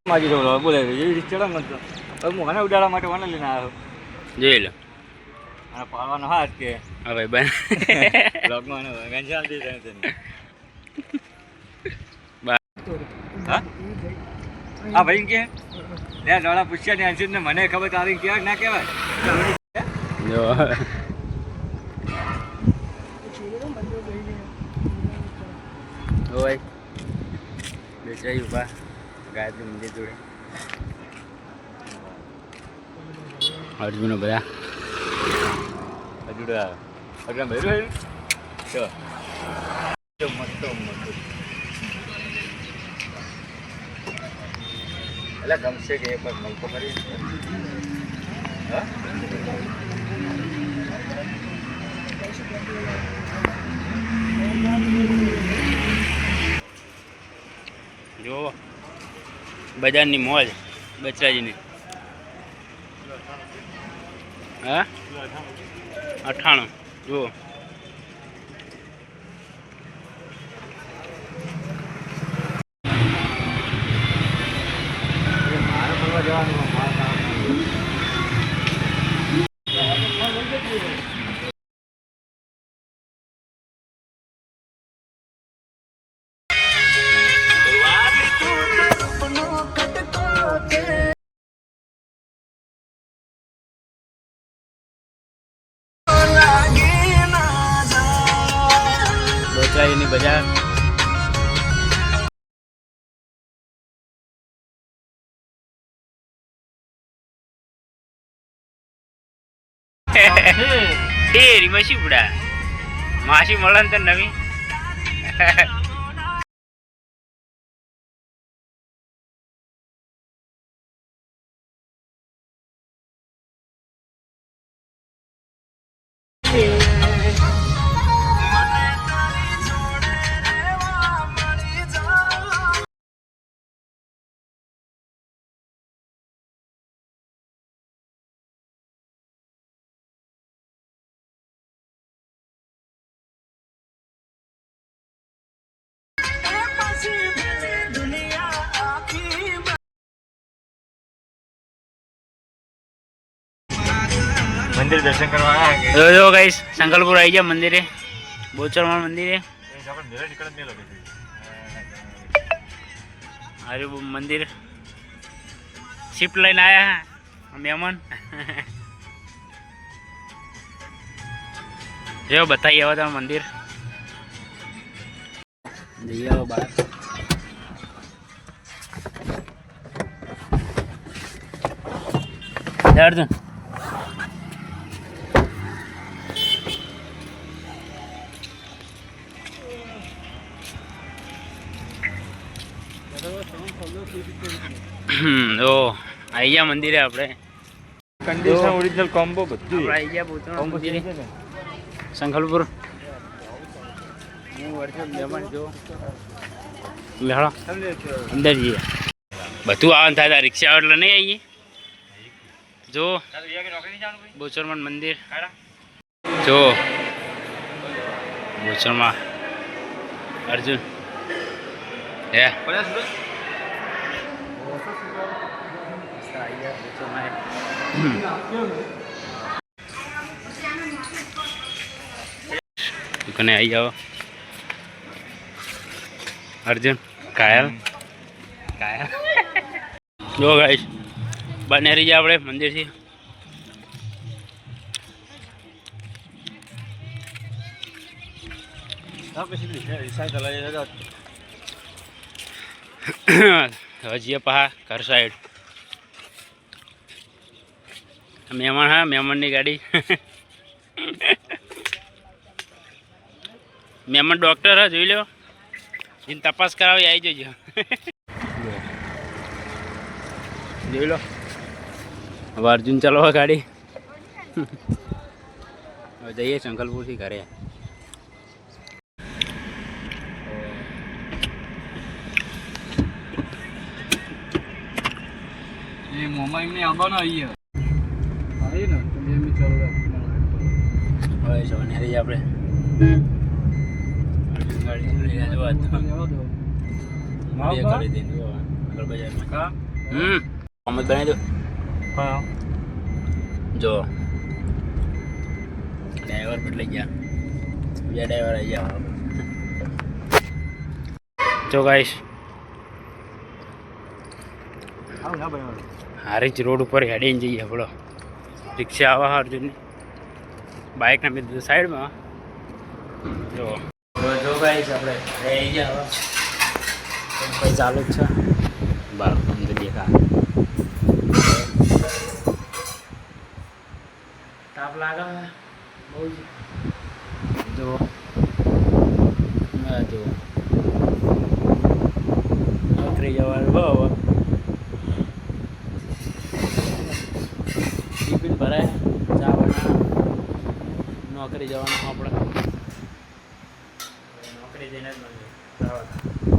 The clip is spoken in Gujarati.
માગી દો બોલે ચડો ને હું મને ઉડાડવા માટે મને લઈને આવ્યો જોઈ લો અને પાડવાનો હાથ કે હવે ભાઈ બ્લોગમાં ચાલતી હા ભાઈ કે દાડા પૂછ્યા ને આંસી ને મને ખબર તારી કહેવાય ના કહેવાય ભાઈ બેચાઈ ઉભા ગાયત્રી મંદિર જોડે અર્જુન બધા હજુ અગ્રામ ભાઈ ચલો મસ્ત એટલે ગમશે કે એક વાર મળતો કરી હા જો બજારની મોજ બચરાજીની હા 98 જુઓ મારે ફરવા જવાનું બચરાજીની બજાર ડેરી માં શું બડા માસી મળે ને નવી મંદિર દર્શન કરવા આવ્યા જો ગાઈસ સંકલ્પપુર આવી ગયા મંદિરે બોચરમાળ મંદિરે અરે મંદિર શિફ્ટ લઈને આયા મહેમાન જો બતાવી આવો તમે મંદિર જઈ આવો બહાર અર્જુન ઓ આવી ગયા મંદિરે આપણે કન્ડિશન ઓરિજિનલ કોમ્બો બધું આવી ગયા પોતાનું મંદિરે સંકલ્પપુર હું વર્ચો મહેમાન જો લેહળો અંદર જઈએ બધું આવવાનું થાય રિક્ષા એટલે નહીં આવીએ જો બોચરમાળ મંદિર જો બોચરમાળ અર્જુન હે દુકાને આવી જાઓ અર્જુન કાયલ જો ગાઈસ બને રહી જાય આપણે મંદિરથી હજીએ પહા ઘર સાઈડ મહેમાન હા મહેમાનની ગાડી મહેમાન ડૉક્ટર હા જોઈ લો એને તપાસ કરાવી આવી જજો જોઈ લો હવે અર્જુન ચાલો ગાડી હવે જઈએ સંકલ્પપુરથી ઘરે મોમાં એમને આવવાનો આવીએ આવી ને તો 2 મિનિટ ચાલુ રાખ હવે જો ને રહી આપણે ગાડી લઈ જવા તો માવ કરી દે આગળ બજારમાં કા અમત બનાવી દો હા જો ડ્રાઈવર બદલાઈ ગયા બીજા ડ્રાઈવર આવી ગયા જો ગાઈશ હારીજ રોડ ઉપર હેડીને જઈએ આપણો રિક્ષા આવા અર્જુનની બાઇકના બીજું સાઈડમાં જો જો ગાઈશ આપણે આવી ગયા હવે ચાલુ જ છે બાર અમને દેખા તાપ લાગે બહુ જ જો જો નોકરી જવાનું બહુ ટિફિન ભરાય ચા બનાવ નોકરી જવાનું આપણે નોકરી જઈને જ મળીએ